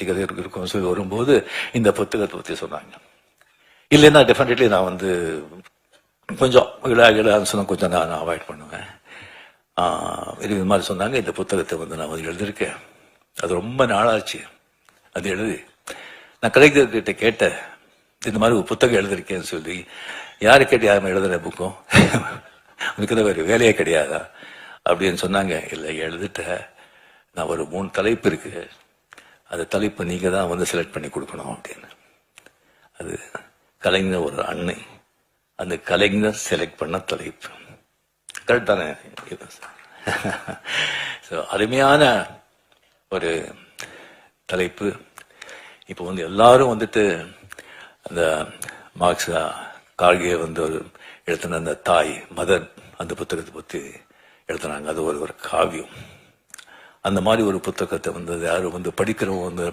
கதை இருக்கும் சொல்லி வரும்போது இந்த புத்தகத்தை பற்றி சொன்னாங்க. இல்லைன்னா டெஃபினெட்லி நான் வந்து கொஞ்சம் இழான்னு சொன்ன கொஞ்சம் நான் அவாய்ட் பண்ணுவேன். இது மாதிரி சொன்னாங்க. இந்த புத்தகத்தை வந்து நான் வந்து எழுதியிருக்கேன். அது ரொம்ப நாளாச்சு அது எழுதி. நான் கலைஞர்கிட்ட கேட்டேன், இந்த மாதிரி ஒரு புத்தகம் எழுதிருக்கேன்னு சொல்லி. யாரு கேட்டு யாரும் எழுதுற புக்கும் உனக்கு தான் வேறு வேலையே கிடையாதா அப்படின்னு சொன்னாங்க. இல்லை எழுதிட்ட, நான் ஒரு 3 தலைப்பு இருக்கு, அந்த தலைப்பு நீங்க தான் வந்து செலக்ட் பண்ணி கொடுக்கணும் அப்படின்னு. அது கலைஞர் ஒரு அன்னை, அந்த கலைஞர் செலக்ட் பண்ண தலைப்பு கரெக்ட் தானே? அருமையான ஒரு தலைப்பு. இப்போ வந்து எல்லாரும் வந்துட்டு அந்த மார்க்ஸ் கார்கே வந்து ஒரு எழுத்தின அந்த தாய் மதர் அந்த புத்தகத்தை பற்றி எழுத்துனாங்க. அது ஒரு காவியம். அந்த மாதிரி ஒரு புத்தகத்தை வந்து யாரும் வந்து படிக்கிறவங்க வந்து